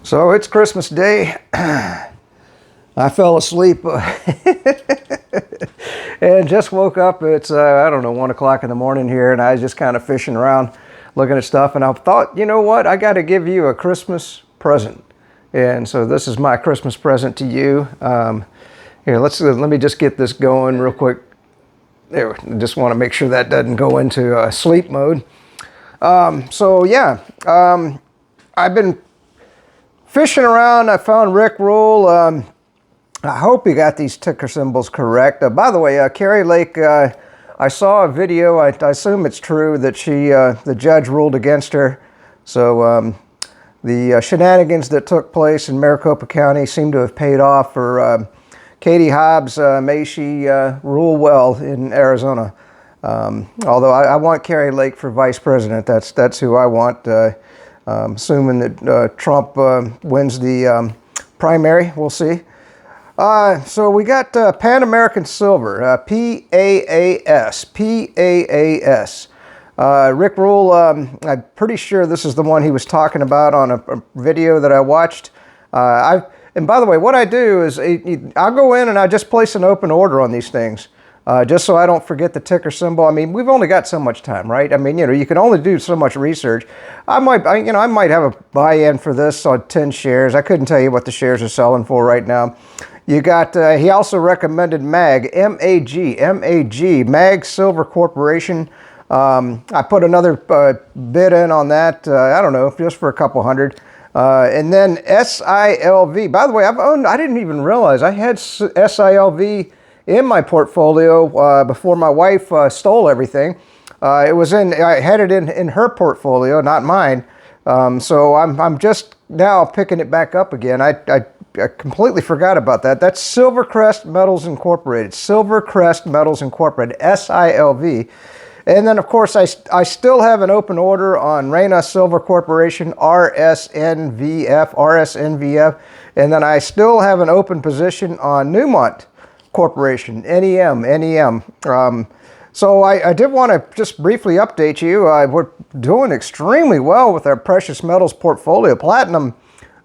So it's Christmas Day. I fell asleep and just woke up. It's, I don't know, 1 o'clock in the morning here, and I was just kind of fishing around looking at stuff. And I thought, you know what? I got to give you a Christmas present. And so this is my Christmas present to you. Here, let me just get this going real quick. There, just want to make sure that doesn't go into sleep mode. I've been fishing around. I found Rick Rule. I hope you got these ticker symbols correct. By the way, Kari Lake, I saw a video. I assume it's true that the judge ruled against her. So the shenanigans that took place in Maricopa County seem to have paid off for Katie Hobbs. May she rule well in Arizona. Although I want Kari Lake for vice president. That's who I want. Assuming that Trump wins the primary, we'll see. So we got Pan American Silver, PAAS. Rick Rule, I'm pretty sure this is the one he was talking about on a video that I watched. And by the way, what I do is I'll go in and I just place an open order on these things. Just so I don't forget the ticker symbol. I mean, we've only got so much time, right? I mean, you can only do so much research. I might have a buy-in for this on 10 shares. I couldn't tell you what the shares are selling for right now. You got, he also recommended MAG, M-A-G, MAG Silver Corporation. I put another bid in on that, I don't know, just for a couple hundred. And then SILV. By the way, I didn't even realize I had SILV in my portfolio before my wife stole everything. I had it in her portfolio, not mine. So I'm just now picking it back up again. I completely forgot about that. That's Silvercrest Metals Incorporated. Silvercrest Metals Incorporated, SILV. And then, of course, I still have an open order on Reyna Silver Corporation, RSNVF. And then I still have an open position on Newmont Corporation, NEM. So I did want to just briefly update you. We're doing extremely well with our precious metals portfolio. Platinum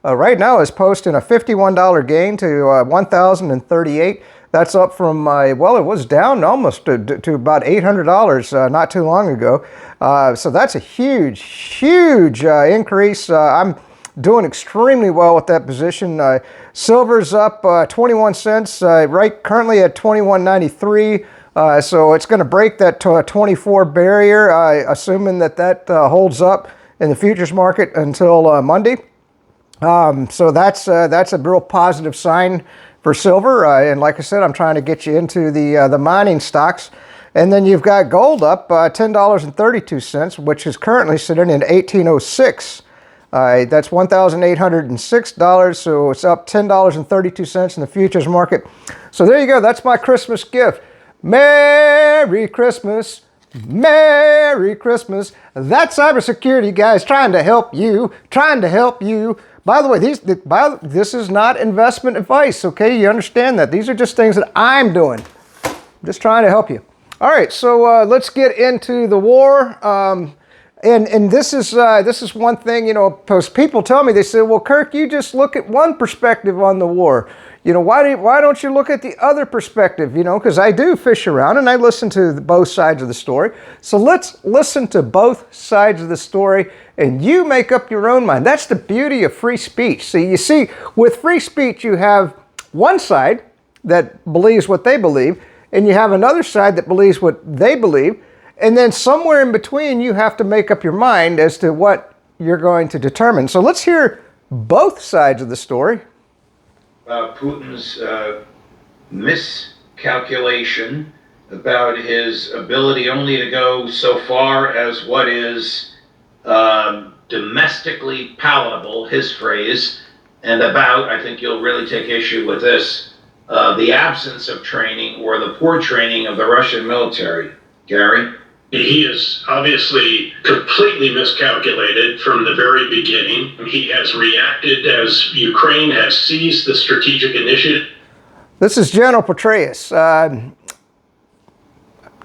right now is posting a $51 gain to $1,038. That's up from it was down almost to about $800 not too long ago. So that's a huge increase. I'm doing extremely well with that position. Silver's up 21 cents, currently at 21.93. So it's going to break that 24 barrier, assuming that holds up in the futures market until Monday. So that's a real positive sign for silver. And like I said, I'm trying to get you into the mining stocks. And then you've got gold up $10.32, which is currently sitting at 1806. That's $1,806, so it's up $10.32 in the futures market. So there you go. That's my Christmas gift. Merry Christmas. Merry Christmas. That's cybersecurity, guys, trying to help you. By the way, this is not investment advice, okay? You understand that. These are just things that I'm doing. I'm just trying to help you. All right, so let's get into the war. And this is one thing, because people tell me, they say, well, Kirk, you just look at one perspective on the war. Why don't you look at the other perspective? Because I do fish around and I listen to both sides of the story. So let's listen to both sides of the story and you make up your own mind. That's the beauty of free speech. So you see, with free speech, you have one side that believes what they believe, and you have another side that believes what they believe. And then somewhere in between, you have to make up your mind as to what you're going to determine. So let's hear both sides of the story. Putin's miscalculation about his ability only to go so far as what is domestically palatable, his phrase, and about, I think you'll really take issue with this, the absence of training or the poor training of the Russian military. Gary? He is obviously completely miscalculated from the very beginning. He has reacted as Ukraine has seized the strategic initiative. This is General Petraeus.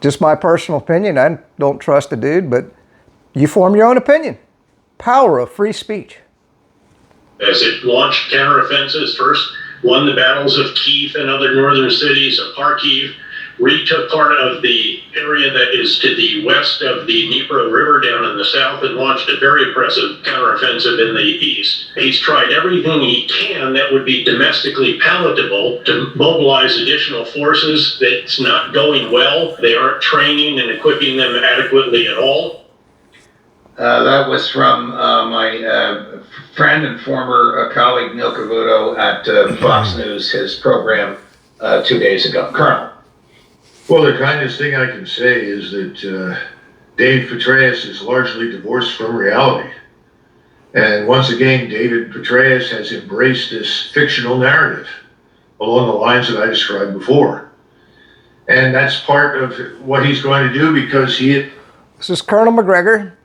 Just my personal opinion. I don't trust the dude, but you form your own opinion. Power of free speech. as it launched counteroffensives. First, won the battles of Kiev and other northern cities, of Kharkiv, retook part of the area that is to the west of the Dnipro River down in the south, and launched a very impressive counteroffensive in the east. He's tried everything he can that would be domestically palatable to mobilize additional forces. That's not going well. They aren't training and equipping them adequately at all. That was from my friend and former colleague Neil Cavuto at Fox News, his program 2 days ago. Colonel. Well, the kindest thing I can say is that Dave Petraeus is largely divorced from reality. And once again, David Petraeus has embraced this fictional narrative along the lines that I described before. And that's part of what he's going to do because he... This is Colonel Macgregor.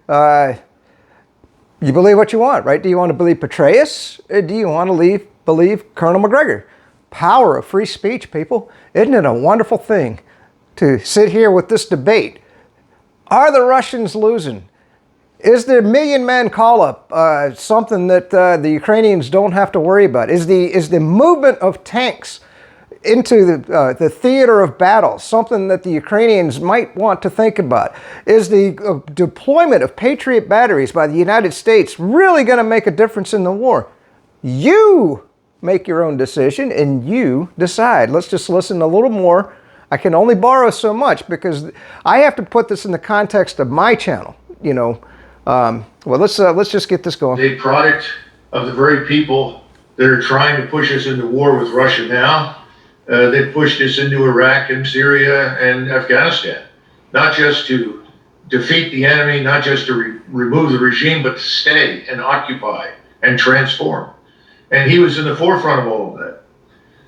You believe what you want, right? Do you want to believe Petraeus? Or do you want to believe Colonel Macgregor? Power of free speech, people. Isn't it a wonderful thing to sit here with this debate? Are the Russians losing? Is the million-man call-up something that the Ukrainians don't have to worry about? Is the movement of tanks into the theater of battle something that the Ukrainians might want to think about? Is the deployment of Patriot batteries by the United States really going to make a difference in the war? You make your own decision and you decide. Let's just listen a little more. I can only borrow so much because I have to put this in the context of my channel. You know, well, let's just get this going. A product of the very people that are trying to push us into war with Russia now. They pushed us into Iraq and Syria and Afghanistan, not just to defeat the enemy, not just to remove the regime, but to stay and occupy and transform. And he was in the forefront of all of that.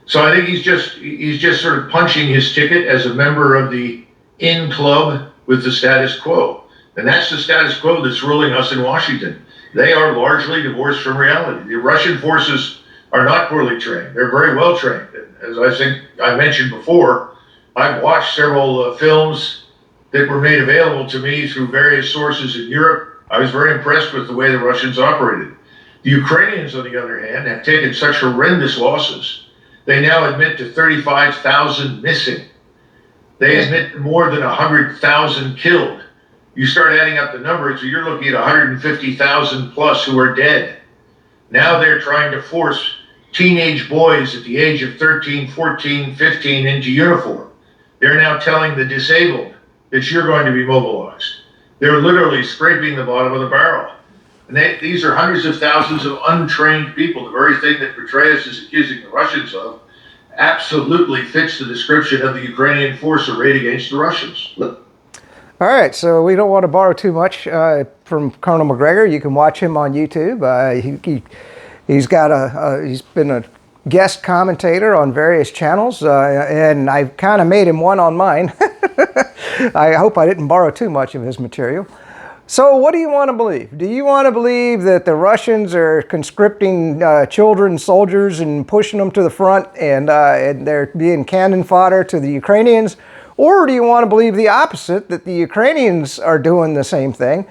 So I think he's just sort of punching his ticket as a member of the in club with the status quo. And that's the status quo that's ruling us in Washington. They are largely divorced from reality. The Russian forces are not poorly trained. They're very well trained. As I think I mentioned before, I've watched several films that were made available to me through various sources in Europe. I was very impressed with the way the Russians operated. The Ukrainians, on the other hand, have taken such horrendous losses. They now admit to 35,000 missing. They admit to more than 100,000 killed. You start adding up the numbers, so you're looking at 150,000 plus who are dead. Now they're trying to force teenage boys at the age of 13, 14, 15 into uniform. They're now telling the disabled that you're going to be mobilized. They're literally scraping the bottom of the barrel. And these are hundreds of thousands of untrained people. The very thing that Petraeus is accusing the Russians of absolutely fits the description of the Ukrainian force arrayed against the Russians. All right, so we don't want to borrow too much from Colonel Macgregor. You can watch him on YouTube. He's been a guest commentator on various channels, and I've kind of made him one on mine. I hope I didn't borrow too much of his material. So what do you want to believe? Do you want to believe that the Russians are conscripting children, soldiers, and pushing them to the front, and they're being cannon fodder to the Ukrainians? Or do you want to believe the opposite, that the Ukrainians are doing the same thing?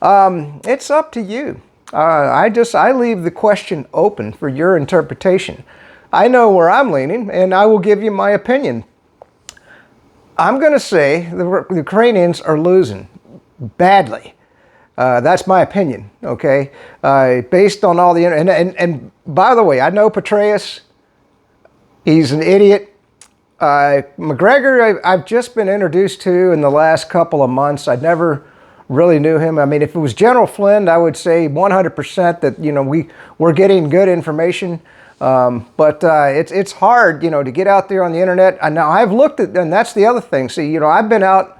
It's up to you. I leave the question open for your interpretation. I know where I'm leaning, and I will give you my opinion. I'm going to say the Ukrainians are losing badly. That's my opinion, okay? Based on all the... And by the way, I know Petraeus. He's an idiot. Macgregor, I've just been introduced to in the last couple of months. I never really knew him. I mean, if it was General Flynn, I would say 100% that, you know, we're getting good information. But it's hard, you know, to get out there on the internet. And now I've looked at, and that's the other thing. See, you know, I've been out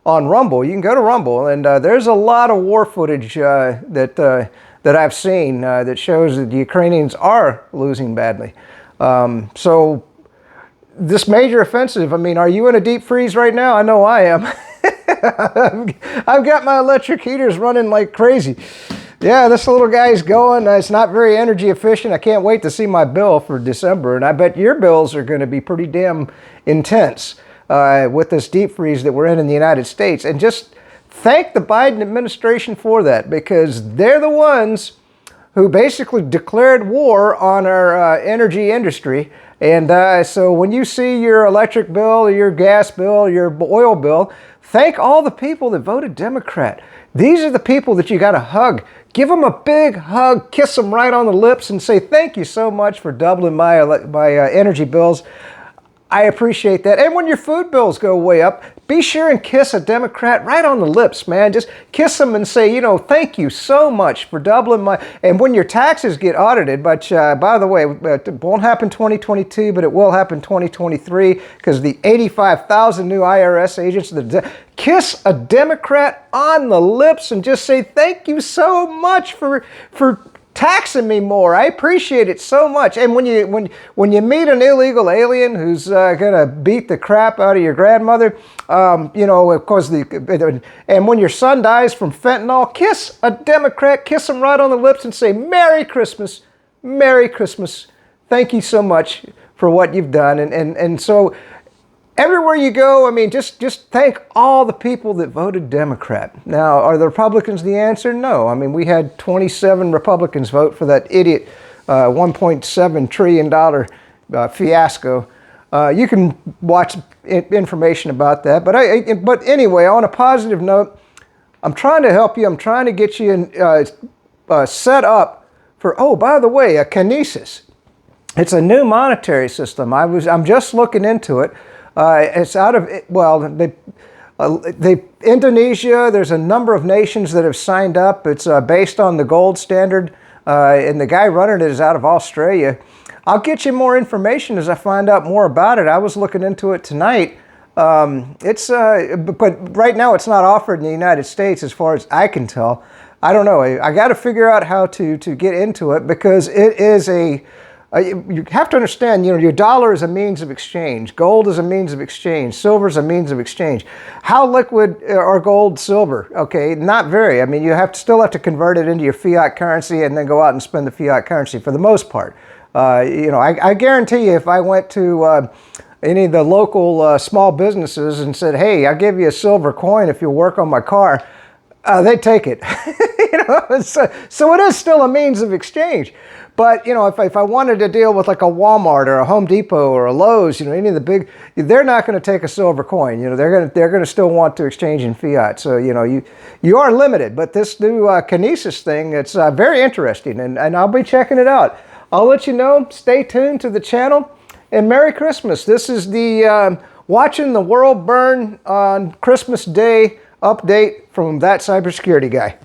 on Rumble. You can go to Rumble, and there's a lot of war footage that I've seen that shows that the Ukrainians are losing badly. So this major offensive, I mean, are you in a deep freeze right now? I know I am. I've got my electric heaters running like crazy. Yeah, this little guy's going. It's not very energy efficient. I can't wait to see my bill for December, and I bet your bills are going to be pretty damn intense with this deep freeze that we're in the United States. And just thank the Biden administration for that, because they're the ones who basically declared war on our energy industry. And so when you see your electric bill, your gas bill, your oil bill, thank all the people that voted Democrat. These are the people that you got to hug. Give them a big hug, kiss them right on the lips, and say thank you so much for doubling my energy bills. I appreciate that. And when your food bills go way up, be sure and kiss a Democrat right on the lips, man. Just kiss them and say, you know, thank you so much for doubling my... And when your taxes get audited, but by the way, it won't happen 2022, but it will happen 2023 because the 85,000 new IRS agents, kiss a Democrat on the lips and just say, thank you so much for taxing me more. I appreciate it so much. And when you meet an illegal alien who's gonna beat the crap out of your grandmother, you know, of course, and when your son dies from fentanyl, kiss a Democrat, kiss him right on the lips and say, Merry Christmas, Merry Christmas. Thank you so much for what you've done. And so everywhere you go, I mean, just thank all the people that voted Democrat. Now, are the Republicans the answer? No. I mean, we had 27 Republicans vote for that idiot $1.7 trillion fiasco. You can watch information about that. But anyway, on a positive note, I'm trying to help you. I'm trying to get you set up for, oh, by the way, a Kinesis. It's a new monetary system. I'm just looking into it. It's out of, well, Indonesia, there's a number of nations that have signed up. It's based on the gold standard, and the guy running it is out of Australia. I'll get you more information as I find out more about it. I was looking into it tonight. But right now it's not offered in the United States as far as I can tell. I don't know. I got to figure out how to get into it because it is you have to understand, you know, your dollar is a means of exchange. Gold is a means of exchange. Silver is a means of exchange. How liquid are gold, silver? Okay, not very. I mean, you still have to convert it into your fiat currency and then go out and spend the fiat currency for the most part. You know, I guarantee you if I went to any of the local small businesses and said, hey, I'll give you a silver coin if you'll work on my car, they'd take it. You know, so it is still a means of exchange. But, you know, if I wanted to deal with like a Walmart or a Home Depot or a Lowe's, you know, any of the big, they're not going to take a silver coin. You know, they're going to still want to exchange in fiat. So, you know, you are limited. But this new Kinesis thing, it's very interesting, and I'll be checking it out. I'll let you know. Stay tuned to the channel, and Merry Christmas. This is the Watching the World Burn on Christmas Day update from That Cybersecurity Guy.